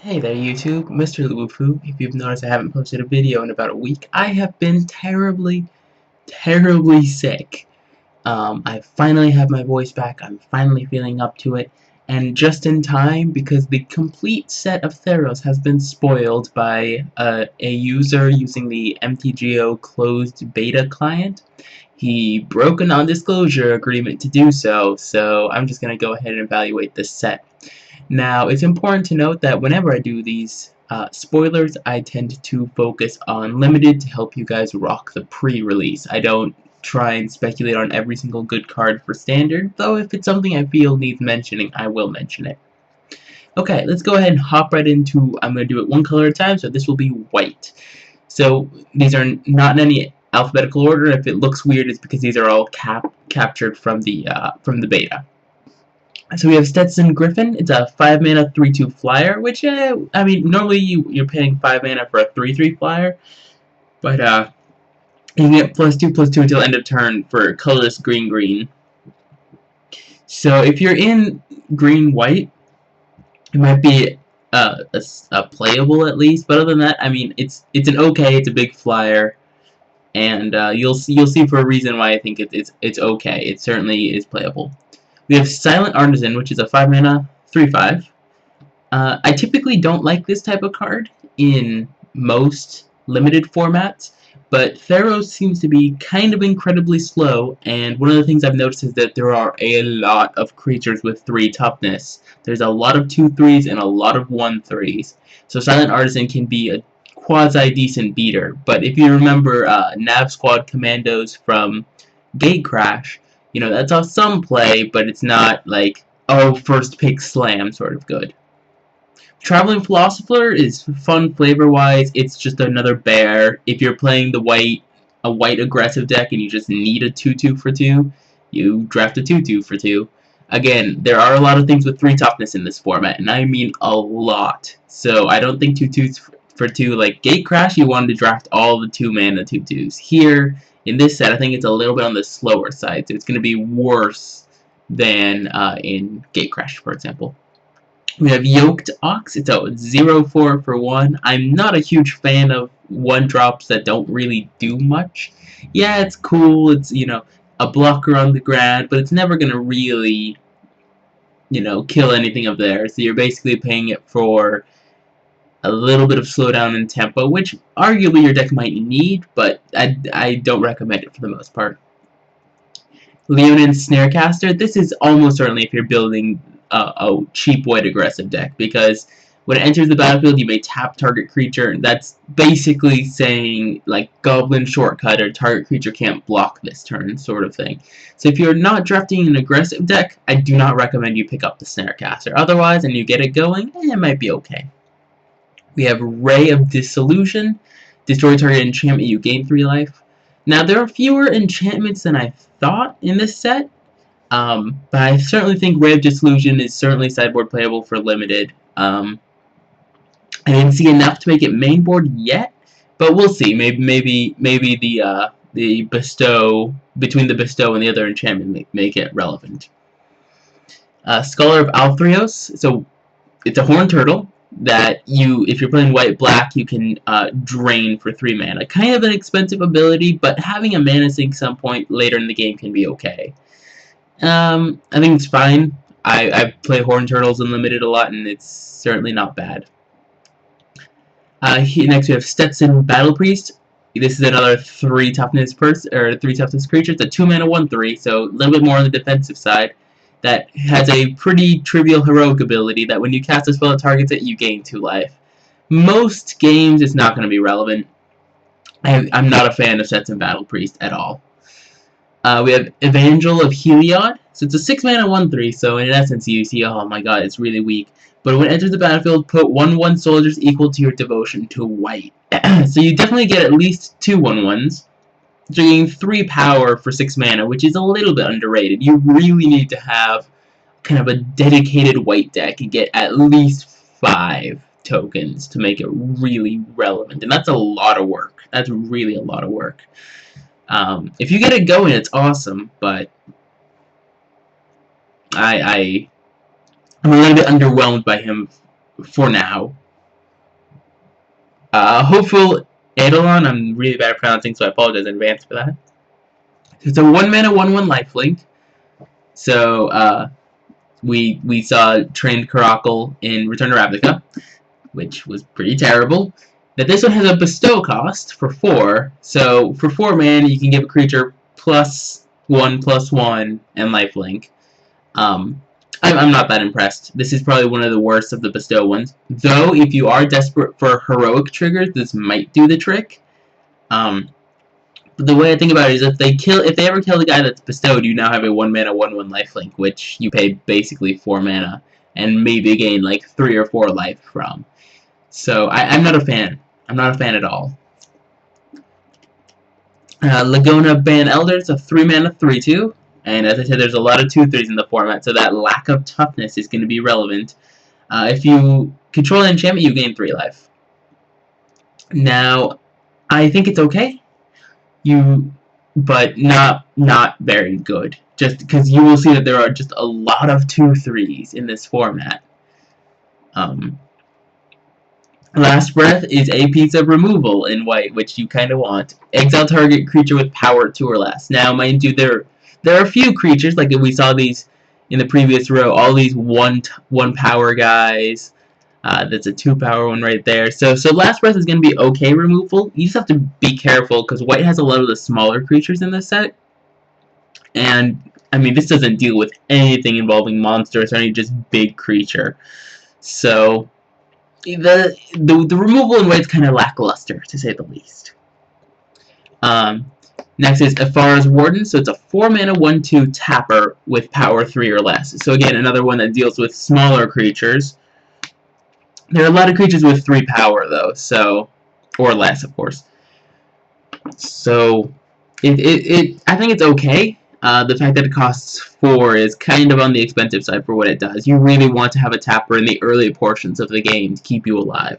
Hey there YouTube, Mrlubufu. If you've noticed I haven't posted a video in about a week, I have been terribly sick. I finally have my voice back, I'm finally feeling up to it, and just in time because the complete set of Theros has been spoiled by a user using the MTGO closed beta client. He broke a non-disclosure agreement to do so, so I'm just going to go ahead and evaluate this set. Now, it's important to note that whenever I do these spoilers, I tend to focus on limited to help you guys rock the pre-release. I don't try and speculate on every single good card for standard, though if it's something I feel needs mentioning, I will mention it. Okay, let's go ahead and hop right into, I'm going to do it one color at a time, so this will be white. So these are not in any alphabetical order. If it looks weird, it's because these are all captured from the beta. So we have Stetson Griffin. It's a 5-mana 3/2 flyer, which I mean normally you're paying 5 mana for a 3/3 flyer, but you can get +2/+2 until end of turn for colorless green. So if you're in green white, it might be a playable at least. But other than that, I mean it's an okay. It's a big flyer, and you'll see for a reason why I think it's okay. It certainly is playable. We have Silent Artisan, which is a 5-mana 3/5. I typically don't like this type of card in most limited formats, but Theros seems to be kind of incredibly slow, and one of the things I've noticed is that there are a lot of creatures with 3 toughness. There's a lot of 2/3s and a lot of 1/3s. So Silent Artisan can be a quasi-decent beater, but if you remember Nav Squad Commandos from Gatecrash, you know, that's some play, but it's not like, oh, first pick slam sort of good. Traveling Philosopher is fun flavor-wise. It's just another bear. If you're playing a white aggressive deck and you just need a 2/2 for 2, you draft a 2/2 for 2. Again, there are a lot of things with 3 toughness in this format, and I mean a lot. So I don't think 2/2s for 2, like Gatecrash, you wanted to draft all the 2-mana 2/2s. Here, in this set, I think it's a little bit on the slower side, so it's going to be worse than in Gatecrash, for example. We have Yoked Ox. It's a 0/4 for 1. I'm not a huge fan of 1-drops that don't really do much. Yeah, it's cool. It's, you know, a blocker on the ground, but it's never going to really, you know, kill anything up there. So you're basically paying it for a little bit of slowdown in tempo, which arguably your deck might need, but I don't recommend it for the most part. Leonine Snarecaster. This is almost certainly if you're building a cheap white aggressive deck, because when it enters the battlefield, you may tap target creature. That's basically saying, like, Goblin Shortcut or target creature can't block this turn, sort of thing. So if you're not drafting an aggressive deck, I do not recommend you pick up the Snarecaster. Otherwise, and you get it going, it might be okay. We have Ray of Dissolution. Destroy target enchantment, you gain 3 life. Now, there are fewer enchantments than I thought in this set, but I certainly think Ray of Dissolution is certainly sideboard playable for limited. I didn't see enough to make it main board yet, but we'll see. Maybe the bestow, between the bestow and the other enchantment, make it relevant. Scholar of Althrios. So it's a horned turtle that if you're playing white-black, you can drain for 3 mana. Kind of an expensive ability, but having a mana sink some point later in the game can be okay. I think it's fine. I play Horned Turtles Unlimited a lot, and it's certainly not bad. Next we have Stetson Battle Priest. This is another 3 toughness creature. It's a 2-mana 1/3, so a little bit more on the defensive side. That has a pretty trivial heroic ability that when you cast a spell that targets it, you gain 2 life. Most games, it's not going to be relevant. I'm not a fan of Stetson Battle Priest at all. We have Evangel of Heliod. So it's a 6-mana 1/3, so in essence you see, oh my god, it's really weak. But when it enters the battlefield, put 1/1 soldiers equal to your devotion to white. So you definitely get at least 2 1/1s. So you're getting 3 power for 6 mana, which is a little bit underrated. You really need to have kind of a dedicated white deck and get at least 5 tokens to make it really relevant. And that's a lot of work. That's really a lot of work. If you get it going, it's awesome, but I'm a little bit underwhelmed by him for now. Hopeful Eidolon, I'm really bad at pronouncing, so I apologize in advance for that. It's a 1-mana 1/1 lifelink. So we saw Trained Caracal in Return to Ravnica, which was pretty terrible. Now this one has a bestow cost for 4. So for 4 mana, you can give a creature +1/+1 and lifelink. I'm not that impressed. This is probably one of the worst of the bestow ones. Though, if you are desperate for heroic triggers, this might do the trick. But the way I think about it is if they ever kill the guy that's bestowed, you now have a 1-mana 1/1 lifelink, which you pay basically 4 mana and maybe gain like 3 or 4 life from. So I'm not a fan. I'm not a fan at all. Laguna Ban Elder, it's a 3-mana 3/2. And as I said, there's a lot of 2/3s in the format, so that lack of toughness is going to be relevant. If you control an enchantment, you gain 3 life. Now, I think it's okay. But not very good. Just because you will see that there are just a lot of 2/3s in this format. Last Breath is a piece of removal in white, which you kind of want. Exile target creature with power 2 or less. Now, mind you, there are a few creatures, like we saw these in the previous row, all these one power guys. That's a 2-power one right there. So Last Breath is going to be okay removal. You just have to be careful, because white has a lot of the smaller creatures in this set. And, I mean, this doesn't deal with anything involving monsters or any just big creature. So the removal in white is kind of lackluster, to say the least. Next is Afara's Warden, so it's a 4-mana 1/2 tapper with power 3 or less. So again, another one that deals with smaller creatures. There are a lot of creatures with 3 power though, so or less, of course. So I think it's okay. The fact that it costs 4 is kind of on the expensive side for what it does. You really want to have a tapper in the early portions of the game to keep you alive.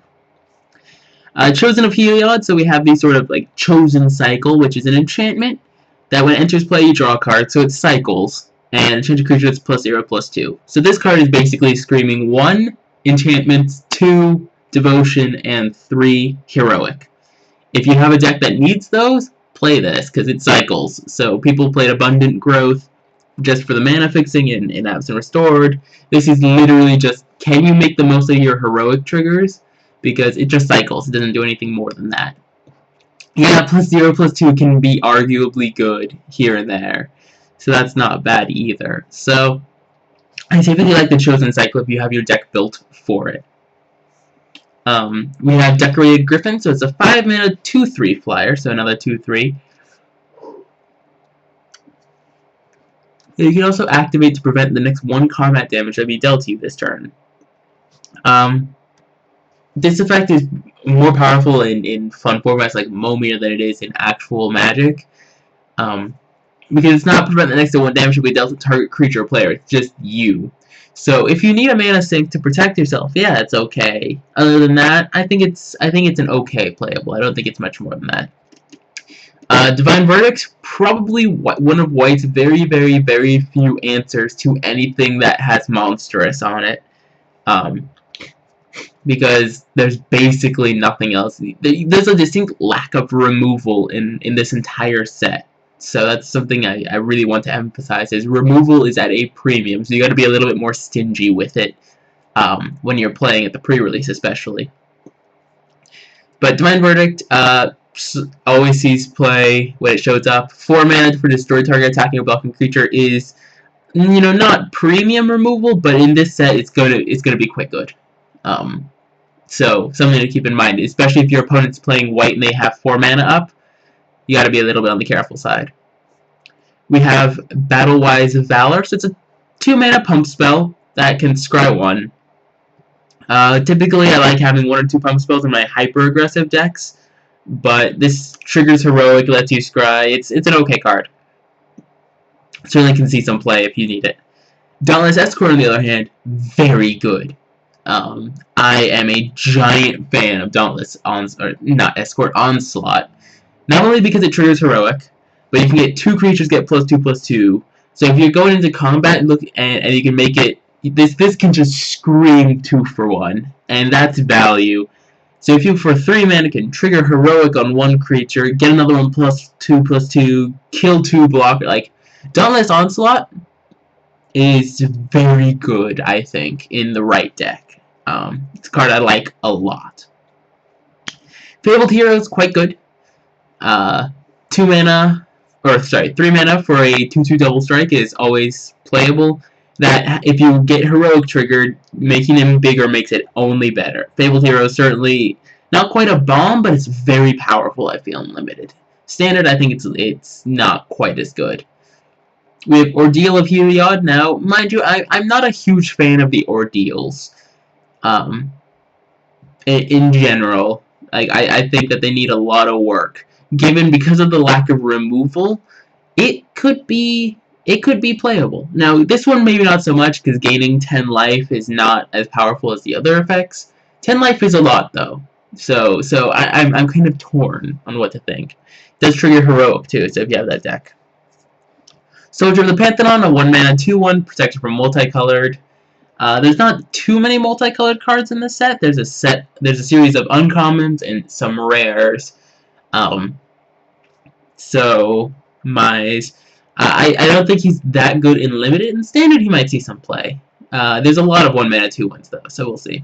Chosen of Heliod, so we have the sort of like Chosen Cycle, which is an enchantment that when it enters play you draw a card, so it cycles, and enchant a creature that's +0/+2. So this card is basically screaming 1 enchantments, 2 devotion, and 3 heroic. If you have a deck that needs those, play this, because it cycles. So people played Abundant Growth just for the mana fixing and Absent Restored. This is literally just, can you make the most of your heroic triggers? Because it just cycles, it doesn't do anything more than that. Yeah, +0/+2 can be arguably good here and there. So that's not bad either. So I typically like the Chosen Cycle if you have your deck built for it. We have Decorated Griffin, so it's a 5-mana 2/3 flyer, so another 2/3. You can also activate to prevent the next 1 combat damage that be dealt to you this turn. This effect is more powerful in fun formats like Momir than it is in actual Magic. Because it's not prevent the next 1 damage to be dealt to target creature or player, it's just you. So if you need a mana sink to protect yourself, yeah, it's okay. Other than that, I think it's an okay playable. I don't think it's much more than that. Divine Verdict, probably one of White's very, very, very few answers to anything that has Monstrous on it. Because there's basically nothing else. There's a distinct lack of removal in this entire set. So that's something I really want to emphasize, is removal is at a premium, so you gotta be a little bit more stingy with it when you're playing at the pre-release especially. But Divine Verdict always sees play when it shows up. 4 mana for destroy target attacking or blocking creature is, you know, not premium removal, but in this set it's gonna be quite good. So something to keep in mind, especially if your opponent's playing white and they have 4 mana up, you gotta be a little bit on the careful side. We have Battle-Wise Valor, so it's a 2 mana pump spell that can scry 1. Typically I like having 1 or 2 pump spells in my hyper aggressive decks, but this triggers heroic, lets you scry. It's an okay card. Certainly can see some play if you need it. Dauntless Escort, on the other hand, very good. I am a giant fan of Dauntless Onslaught. Not only because it triggers heroic, but you can get 2 creatures get +2/+2. So if you're going into combat and you can make it, this can just scream 2 for 1, and that's value. So if you, for 3 mana, can trigger Heroic on one creature, get another one +2/+2, kill 2 block, like, Dauntless Onslaught is very good, I think, in the right deck. It's a card I like a lot. Fabled Hero is quite good. 2 mana, or sorry, 3 mana for a 2/2 double strike is always playable. That, if you get Heroic triggered, making him bigger makes it only better. Fabled Hero is certainly not quite a bomb, but it's very powerful, I feel, in Limited. Standard, I think it's not quite as good. We have Ordeal of Heliod. Now, mind you, I'm not a huge fan of the Ordeals. In general, like, I think that they need a lot of work. Because of the lack of removal, it could be playable. Now, this one maybe not so much, because gaining 10 life is not as powerful as the other effects. 10 life is a lot, though. So I'm kind of torn on what to think. It does trigger Heroic, too, so if you have that deck. Soldier of the Pantheon, a 1 mana 2/1, protection from multicolored. There's not too many multicolored cards in this set. There's a series of uncommons and some rares. So I don't think he's that good in Limited. In Standard, he might see some play. There's a lot of 1 mana 2/1s though, so we'll see.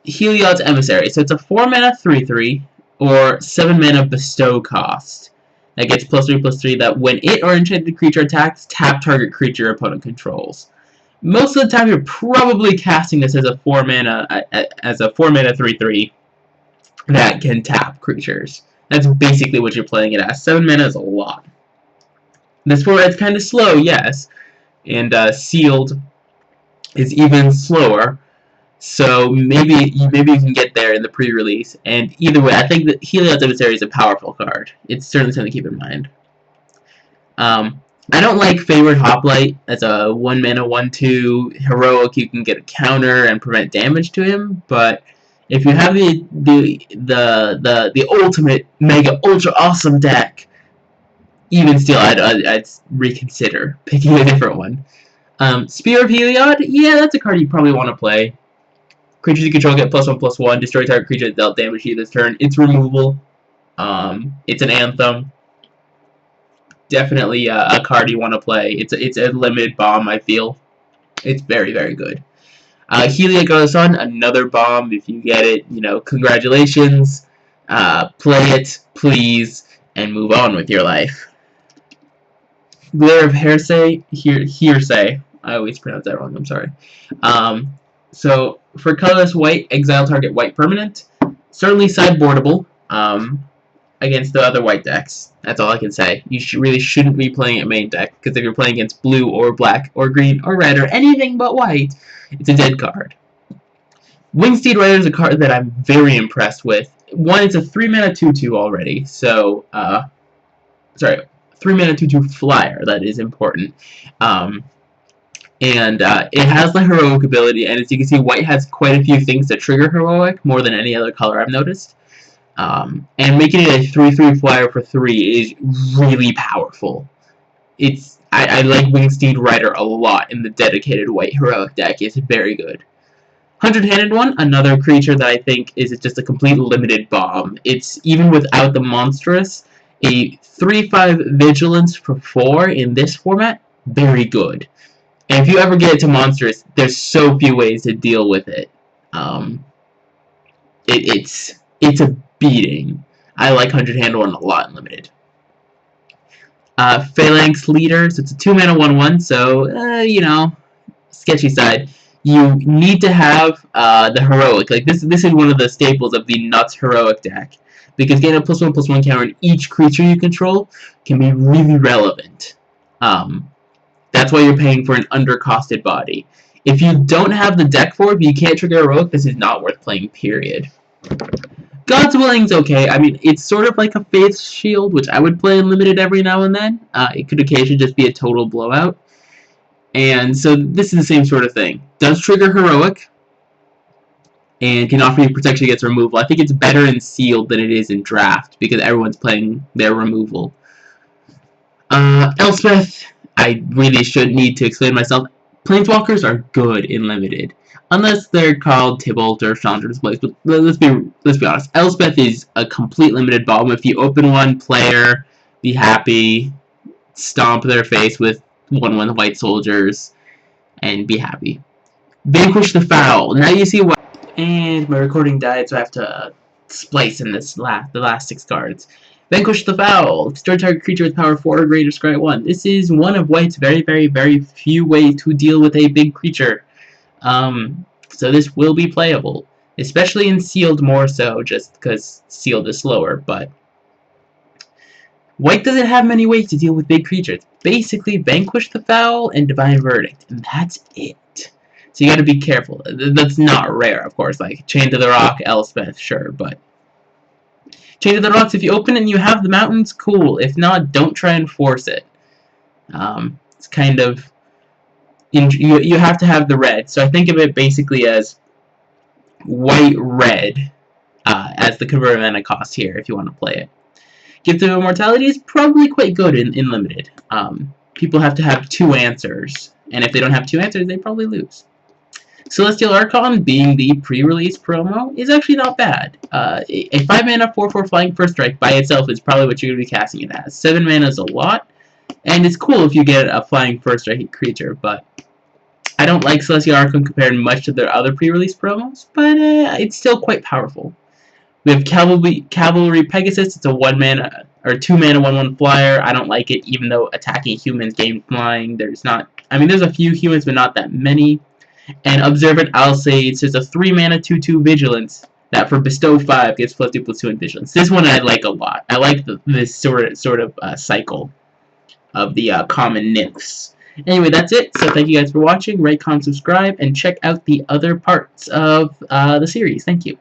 Heliod's Emissary. So it's a 4 mana 3/3 or 7 mana bestow cost. That gets +3/+3 that when it or enchanted creature attacks, tap target creature opponent controls. Most of the time you're probably casting this as a 4 mana 3/3 that can tap creatures. That's basically what you're playing it as. 7 mana is a lot. This format's kind of slow, yes, and sealed is even slower. So maybe you can get there in the pre-release. And either way, I think that Heliod's Emissary is a powerful card. It's certainly something to keep in mind. I don't like Favored Hoplite as a 1 mana 1/2 heroic. You can get a counter and prevent damage to him, but if you have the ultimate mega ultra awesome deck, even still, I'd reconsider picking a different one. Spear of Heliod, yeah, that's a card you probably want to play. Creatures you control get +1/+1. Destroy target creature that dealt damage to you this turn. It's removal. It's an anthem. Definitely a card you want to play. It's a limited bomb, I feel. It's very, very good. Heliod God of the Sun, another bomb. If you get it, congratulations. Play it, please, and move on with your life. Glare of Hearsay. I always pronounce that wrong, I'm sorry. So, for colorless white, exile target white permanent. Certainly sideboardable against the other white decks. That's all I can say. You really shouldn't be playing it main deck, because if you're playing against blue or black or green or red or anything but white, it's a dead card. Wingsteed Rider is a card that I'm very impressed with. One, it's a 3 mana 2/2 already, so, sorry, 3 mana 2/2 flyer, that is important. And it has the heroic ability, and as you can see, white has quite a few things that trigger heroic, more than any other color I've noticed. And making it a 3/3 flyer for 3 is really powerful. I like Wingsteed Rider a lot in the dedicated white heroic deck. It's very good. 100-handed one, another creature that I think is just a complete limited bomb. It's, even without the monstrous, a 3/5 vigilance for 4 in this format, very good. And if you ever get it to monstrous, there's so few ways to deal with it. It's a beating. I like 100-handed one a lot in Limited. Phalanx Leader, so it's a 2 mana 1/1, so, sketchy side. You need to have the heroic. Like, this is one of the staples of the Nuts heroic deck, because getting a +1/+1 counter on each creature you control can be really relevant. That's why you're paying for an undercosted body. If you don't have the deck for it, but you can't trigger heroic, this is not worth playing, period. God's Willing's okay. I mean, it's sort of like a Faith Shield, which I would play in Limited every now and then. It could occasionally just be a total blowout. And so this is the same sort of thing. Does trigger heroic, and can offer you protection against removal. I think it's better in Sealed than it is in Draft, because everyone's playing their removal. Elspeth, I really should need to explain myself. Planeswalkers are good in limited, unless they're called Tybalt or Chandra's Blaze. But let's be honest. Elspeth is a complete limited bomb. If you open one player, be happy, stomp their face with 1/1 white soldiers, and be happy. Vanquish the Foul. Now you see what. And my recording died, so I have to splice in the last 6 cards. Vanquish the Foul. Destroy target creature with power 4 or greater, scry 1. This is one of White's very few ways to deal with a big creature. So this will be playable. Especially in Sealed more so, just because Sealed is slower, but White doesn't have many ways to deal with big creatures. Basically, Vanquish the Foul and Divine Verdict, and that's it. So you gotta be careful. That's not rare, of course, like Chain to the Rock, Elspeth, sure, but Chain to the Rocks, if you open it and you have the mountains, cool. If not, don't try and force it. It's kind of... You have to have the red, so I think of it basically as white-red as the converted mana cost here, if you want to play it. Gift of Immortality is probably quite good in limited. People have to have 2 answers, and if they don't have 2 answers, they probably lose. Celestial Archon, being the pre-release promo, is actually not bad. A 5-mana 4/4 Flying First Strike by itself is probably what you're going to be casting it as. 7 mana is a lot, and it's cool if you get a Flying First Strike creature, but I don't like Celestial Archon compared much to their other pre-release promos, but it's still quite powerful. We have Cavalry Pegasus. It's a 1-mana or 2-mana 1/1 flyer. I don't like it, even though attacking humans gain flying. There's a few humans, but not that many. And Observant Alcades is a 3-mana 2/2 Vigilance that for Bestow 5 gets +2/+2 in Vigilance. This one I like a lot. I like this sort of cycle of the common nymphs. Anyway, that's it. So thank you guys for watching. Rate, comment, subscribe, and check out the other parts of the series. Thank you.